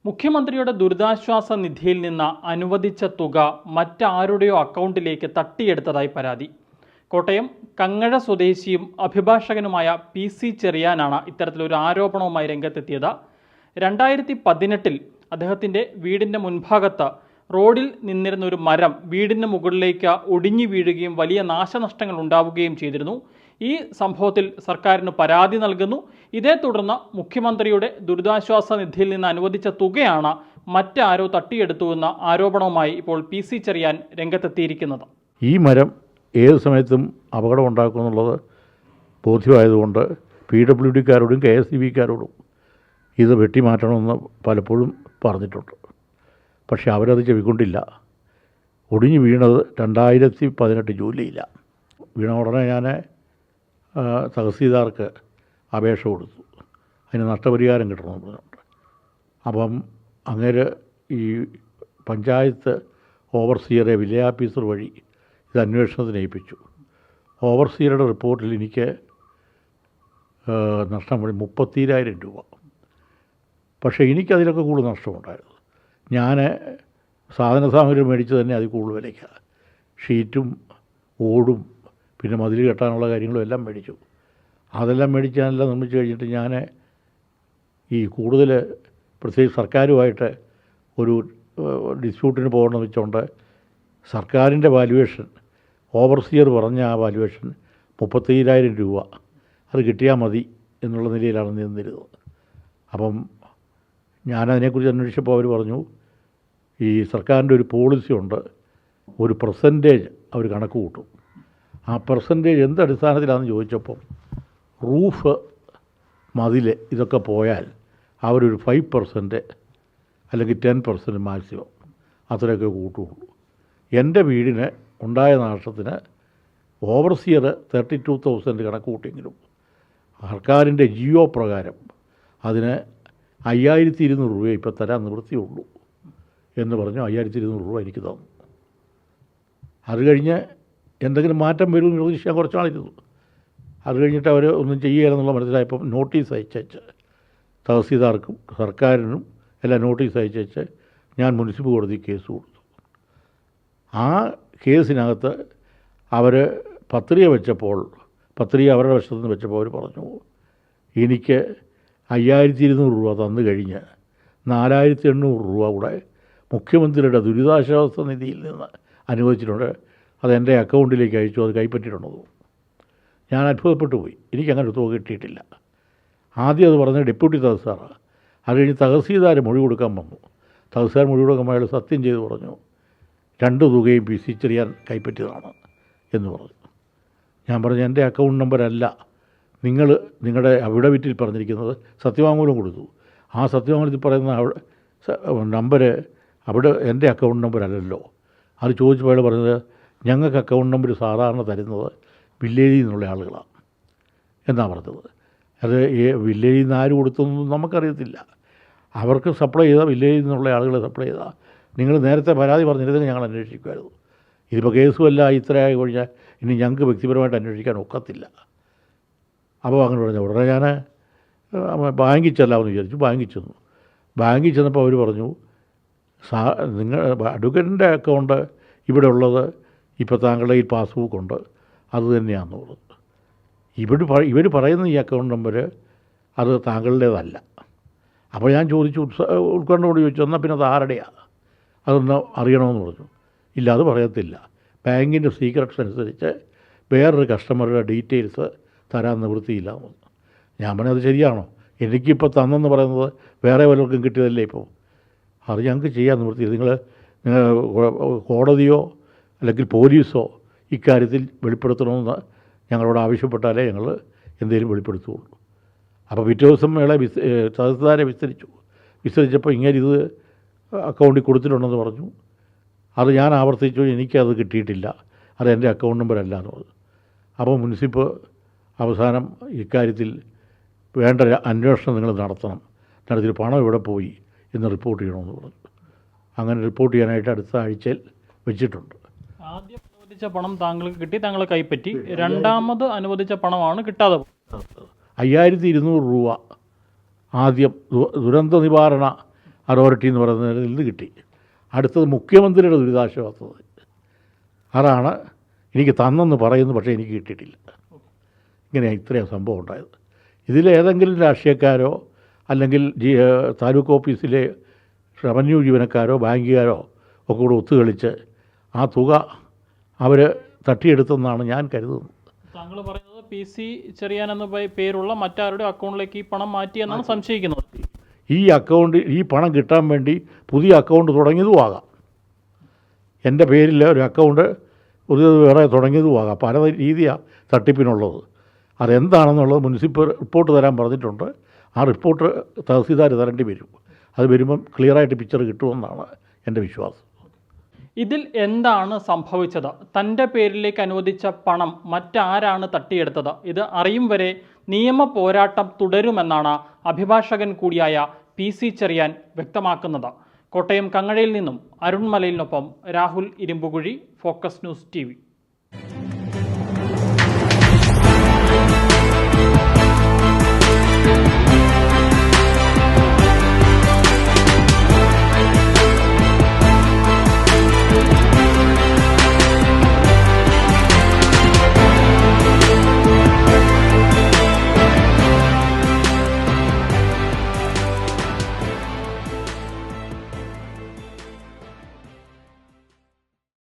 മുഖ്യമന്ത്രിയുടെ ദുരിതാശ്വാസ നിധിയിൽ നിന്ന് അനുവദിച്ച തുക മറ്റാരുടെയോ അക്കൗണ്ടിലേക്ക് തട്ടിയെടുത്തതായി പരാതി. കോട്ടയം കങ്ങഴ സ്വദേശിയും അഭിഭാഷകനുമായ PC ചെറിയാനാണ് ഇത്തരത്തിലൊരു ആരോപണവുമായി രംഗത്തെത്തിയത്. 2018-ൽ അദ്ദേഹത്തിൻ്റെ വീടിൻ്റെ മുൻഭാഗത്ത് റോഡിൽ നിന്നിരുന്ന ഒരു മരം വീടിന് മുകളിലേക്ക് ഒടിഞ്ഞു വീഴുകയും വലിയ നാശനഷ്ടങ്ങൾ ഉണ്ടാവുകയും ചെയ്തിരുന്നു. ഈ സംഭവത്തിൽ സർക്കാരിന് പരാതി നൽകുന്നു. ഇതേ തുടർന്ന് മുഖ്യമന്ത്രിയുടെ ദുരിതാശ്വാസ നിധിയിൽ നിന്ന് അനുവദിച്ച തുകയാണ് മറ്റാരോ തട്ടിയെടുത്തുവെന്ന ആരോപണവുമായി ഇപ്പോൾ PC ചെറിയാൻ രംഗത്തെത്തിയിരിക്കുന്നത്. ഈ മരം ഏത് സമയത്തും അപകടം ഉണ്ടാക്കുമെന്നുള്ളത് ബോധ്യമായതുകൊണ്ട് PWDക്കാരോടും KSEBക്കാരോടും ഇത് വെട്ടിമാറ്റണമെന്ന് പലപ്പോഴും പറഞ്ഞിട്ടുണ്ട്. പക്ഷേ അവരത് ചെവിക്കൊണ്ടില്ല. ഒടിഞ്ഞു വീണത് 2018 ജൂലൈയിലാണ്. വീണ ഉടനെ ഞാൻ തഹസീൽദാർക്ക് അപേക്ഷ കൊടുത്തു. അതിന് നഷ്ടപരിഹാരം കിട്ടണമെന്ന് പറഞ്ഞിട്ടുണ്ട്. അപ്പം അങ്ങനെ ഈ പഞ്ചായത്ത് ഓവർസിയറെ വില്ലേജ് ഓഫീസർ വഴി ഇത് അന്വേഷണത്തിന് ഏൽപ്പിച്ചു. ഓവർസിയറുടെ റിപ്പോർട്ടിൽ എനിക്ക് നഷ്ടം 32,000 രൂപ. പക്ഷേ എനിക്കതിലൊക്കെ കൂടുതൽ നഷ്ടമുണ്ടായിരുന്നു. ഞാൻ സാധന സാമഗ്രികൾ മേടിച്ച് തന്നെ അതിൽ കൂടുതൽ വിലയ്ക്കാണ്. ഷീറ്റും ഓടും പിന്നെ മതിൽ കെട്ടാനുള്ള കാര്യങ്ങളും എല്ലാം മേടിച്ചു. അതെല്ലാം മേടിച്ച് ഞാനെല്ലാം നിർമ്മിച്ച് കഴിഞ്ഞിട്ട് ഞാൻ ഈ കൂടുതൽ പ്രത്യേകിച്ച് സർക്കാരുമായിട്ട് ഒരു ഡിസ്പ്യൂട്ടിന് പോകണമെന്ന് വെച്ചുകൊണ്ട് സർക്കാരിൻ്റെ വാല്യുവേഷൻ ഓവർസിയർ പറഞ്ഞ ആ വാല്യുവേഷൻ 37,000 രൂപ അത് കിട്ടിയാൽ മതി എന്നുള്ള നിലയിലാണ് നിന്നിരുന്നത്. അപ്പം ഞാനതിനെക്കുറിച്ച് അന്വേഷിച്ചപ്പോൾ അവർ പറഞ്ഞു ഈ സർക്കാരിൻ്റെ ഒരു പോളിസി ഉണ്ട്, ഒരു പെർസെൻറ്റേജ് അവർ കണക്ക് കൂട്ടും. ആ പെർസെൻറ്റേജ് എന്ത് അടിസ്ഥാനത്തിലാണെന്ന് ചോദിച്ചപ്പോൾ റൂഫ് മതിൽ ഇതൊക്കെ പോയാൽ അവരൊരു 5% അല്ലെങ്കിൽ 10% മാക്സിമം അത്രയൊക്കെ കൂട്ടുകയുള്ളൂ. എൻ്റെ വീടിന് ഉണ്ടായ നാശത്തിന് ഓവർസിയർ 32,000 കണക്ക് കൂട്ടിയെങ്കിലും സർക്കാരിൻ്റെ ജിയോ പ്രകാരം അതിന് 5,200 രൂപ ഇപ്പോൾ തരാൻ നിവൃത്തിയുള്ളൂ എന്ന് പറഞ്ഞു. 5,200 രൂപ എനിക്ക് തന്നു. അത് കഴിഞ്ഞ് എന്തെങ്കിലും മാറ്റം വരുമെന്ന് പ്രതീക്ഷിക്കാൻ കുറച്ച് നാളിരുന്നു. അത് കഴിഞ്ഞിട്ട് അവർ ഒന്നും ചെയ്യുകയില്ലെന്നുള്ള മനസ്സിലായപ്പം നോട്ടീസ് അയച്ചേച്ച് തഹസീൽദാർക്കും സർക്കാരിനും എല്ലാം നോട്ടീസ് അയച്ചേച്ച് ഞാൻ മുനിസിപ്പൽ കോടതി കേസ് കൊടുത്തു. ആ കേസിനകത്ത് അവർ പത്രിക വെച്ചപ്പോൾ അവരുടെ വശത്തു നിന്ന് വെച്ചപ്പോൾ അവർ പറഞ്ഞു എനിക്ക് 5,200 രൂപ തന്നു കഴിഞ്ഞ് 4,800 രൂപ കൂടെ മുഖ്യമന്ത്രിയുടെ ദുരിതാശ്വാസ നിധിയിൽ നിന്ന് അനുവദിച്ചിട്ടുണ്ട്, അതെൻ്റെ അക്കൗണ്ടിലേക്ക് അയച്ചു, അത് കൈപ്പറ്റിയിട്ടുണ്ടോ. ഞാൻ അത്ഭുതപ്പെട്ടു പോയി. എനിക്കങ്ങനെ തുക കിട്ടിയിട്ടില്ല. ആദ്യം അത് പറഞ്ഞ ഡെപ്യൂട്ടി തഹസീൽദാറാണ്. അത് കഴിഞ്ഞ് തഹസീൽദാർ മൊഴി കൊടുക്കാൻ വന്നു. തഹസീൽദാർ മൊഴി കൊടുക്കുമ്പോൾ അയാൾ സത്യം ചെയ്ത് പറഞ്ഞു 2 തുകയും PC ചെറിയാൻ കൈപ്പറ്റിയതാണ് എന്ന് പറഞ്ഞു. ഞാൻ പറഞ്ഞു എൻ്റെ അക്കൗണ്ട് നമ്പരല്ല, നിങ്ങളുടെ അഫിഡവിറ്റിൽ പറഞ്ഞിരിക്കുന്നത് സത്യവാങ്മൂലം കൊടുത്തു. ആ സത്യവാങ്മൂലത്തിൽ പറയുന്ന നമ്പർ അവിടെ എൻ്റെ അക്കൗണ്ട് നമ്പരല്ലല്ലോ. അത് ചോദിച്ചപ്പോൾ അയാൾ പറഞ്ഞത് ഞങ്ങൾക്ക് അക്കൗണ്ട് നമ്പർ സാധാരണ തരുന്നത് വില്ലേജിൽ നിന്നുള്ള ആളുകളാണ് എന്നാണ് പറഞ്ഞത്. അത് വില്ലേജിൽ നിന്ന് ആര് കൊടുത്തൊന്നും നമുക്കറിയത്തില്ല. അവർക്ക് സപ്ലൈ ചെയ്താൽ വില്ലേജിൽ നിന്നുള്ള ആളുകളെ സപ്ലൈ ചെയ്താൽ നിങ്ങൾ നേരത്തെ പരാതി പറഞ്ഞിരുന്നെങ്കിൽ ഞങ്ങൾ അന്വേഷിക്കുമായിരുന്നു. ഇതിപ്പോൾ കേസുമല്ല ഇത്രയായി കഴിഞ്ഞാൽ ഇനി ഞങ്ങൾക്ക് വ്യക്തിപരമായിട്ട് അന്വേഷിക്കാൻ ഒക്കത്തില്ല. അപ്പോൾ അങ്ങനെ പറഞ്ഞു. ഉടനെ ഞാൻ ബാങ്കിൽ ചെല്ലാമെന്ന് വിചാരിച്ചു. ബാങ്കിൽ ചെന്നപ്പോൾ അവർ പറഞ്ഞു നിങ്ങൾ അഡ്വക്കേറ്റിൻ്റെ അക്കൗണ്ട് ഇവിടെ ഉള്ളത് ഇപ്പോൾ താങ്കളുടെ ഈ പാസ്ബുക്കുണ്ട് അത് തന്നെയാണെന്ന് പറഞ്ഞു. ഇവർ പറയുന്ന ഈ അക്കൗണ്ട് നമ്പർ അത് താങ്കളുടേതല്ല. അപ്പോൾ ഞാൻ ചോദിച്ചു, ഉൾക്കൊണ്ടോട് ചോദിച്ചു, എന്നാൽ പിന്നെ അത് ആരുടെയാണ്, അതൊന്ന് അറിയണമെന്ന് പറഞ്ഞു. ഇല്ല, അത് പറയത്തില്ല, ബാങ്കിൻ്റെ സീക്രട്സ് അനുസരിച്ച് വേറൊരു കസ്റ്റമറുടെ ഡീറ്റെയിൽസ് തരാൻ നിവൃത്തിയില്ല എന്ന് പറഞ്ഞു. ഞാൻ പറഞ്ഞത് ശരിയാണോ? എനിക്കിപ്പോൾ തന്നെന്ന് പറയുന്നത് വേറെ വല്ലവർക്കും കിട്ടിയതല്ലേ ഇപ്പോൾ. അത് ഞങ്ങൾക്ക് ചെയ്യാൻ നിവൃത്തിയില്ല. നിങ്ങൾ കോടതിയോ അല്ലെങ്കിൽ പോലീസോ ഇക്കാര്യത്തിൽ വെളിപ്പെടുത്തണമെന്ന് ഞങ്ങളോട് ആവശ്യപ്പെട്ടാലേ ഞങ്ങൾ എന്തെങ്കിലും വെളിപ്പെടുത്തുകയുള്ളൂ. അപ്പോൾ പിറ്റേ ദിവസം തഹസീൽദാരെ വിസ്തരിച്ചപ്പോൾ ഇങ്ങനെ ഇത് അക്കൗണ്ടിൽ കൊടുത്തിട്ടുണ്ടെന്ന് പറഞ്ഞു. അത് ഞാൻ ആവർത്തിച്ചു, എനിക്കത് കിട്ടിയിട്ടില്ല, അത് എൻ്റെ അക്കൗണ്ട് നമ്പരല്ല എന്ന് പറഞ്ഞു. അപ്പോൾ മുനിസിപ്പൽ അവസാനം ഇക്കാര്യത്തിൽ വേണ്ട അന്വേഷണം നിങ്ങൾ നടത്തി പണം എവിടെ പോയി എന്ന് റിപ്പോർട്ട് ചെയ്യണമെന്ന് പറഞ്ഞു. അങ്ങനെ റിപ്പോർട്ട് ചെയ്യാനായിട്ട് അടുത്ത ആഴ്ചയിൽ വെച്ചിട്ടുണ്ട്. ആദ്യം അനുവദിച്ച പണം താങ്കൾക്ക് കിട്ടി, താങ്കൾ കൈപ്പറ്റി. രണ്ടാമത് അനുവദിച്ച പണമാണ് കിട്ടാതെ 5,200 രൂപ ആദ്യം ദുരന്ത നിവാരണ അതോറിറ്റി എന്ന് പറയുന്നതിൽ നിന്ന് കിട്ടി. അടുത്തത് മുഖ്യമന്ത്രിയുടെ ദുരിതാശ്വാസ നിധി. അതാണ് എനിക്ക് തന്നെന്ന് പറയുന്നു, പക്ഷേ എനിക്ക് കിട്ടിയിട്ടില്ല. ഇങ്ങനെയാണ് ഇത്രയും സംഭവം ഉണ്ടായത്. ഇതിലേതെങ്കിലും രാഷ്ട്രീയക്കാരോ അല്ലെങ്കിൽ താലൂക്ക് ഓഫീസിലെ റവന്യൂ ജീവനക്കാരോ ബാങ്കുകാരോ ഒക്കെ കൂടെ ഒത്തുകളിച്ച് ആ തുക അവർ തട്ടിയെടുത്തെന്നാണ് ഞാൻ കരുതുന്നത്. താങ്കൾ പറയുന്നത് PC ചെറിയാൻ എന്ന പേരുള്ള മറ്റാരുടെ അക്കൗണ്ടിലേക്ക് ഈ പണം മാറ്റിയെന്നാണ് സംശയിക്കുന്നത്. ഈ പണം കിട്ടാൻ വേണ്ടി പുതിയ അക്കൗണ്ട് തുടങ്ങിയതും ആകാം. എൻ്റെ പേരിൽ ഒരു അക്കൗണ്ട് വേറെ തുടങ്ങിയതും ആകാം. പല രീതിയാണ് തട്ടിപ്പിനുള്ളത്. അതെന്താണെന്നുള്ളത് മുനിസിപ്പൽ റിപ്പോർട്ട് തരാൻ പറഞ്ഞിട്ടുണ്ട്. ആ റിപ്പോർട്ട് തഹസീൽദാർ തരേണ്ടി വരും. അത് വരുമ്പം ക്ലിയറായിട്ട് പിക്ചർ കിട്ടുമെന്നാണ് എൻ്റെ വിശ്വാസം. ഇതിൽ എന്താണ് സംഭവിച്ചത്? തൻ്റെ പേരിലേക്ക് അനുവദിച്ച പണം മറ്റാരാണ് തട്ടിയെടുത്തത്? ഇത് അറിയും വരെ നിയമ പോരാട്ടം തുടരുമെന്നാണ് അഭിഭാഷകൻ കൂടിയായ PC ചെറിയാൻ വ്യക്തമാക്കുന്നത്. കോട്ടയം കങ്ങഴയിൽ നിന്നും അരുൺ മലയിലിനൊപ്പം Rahul Irumpukuzhi, focus news TV.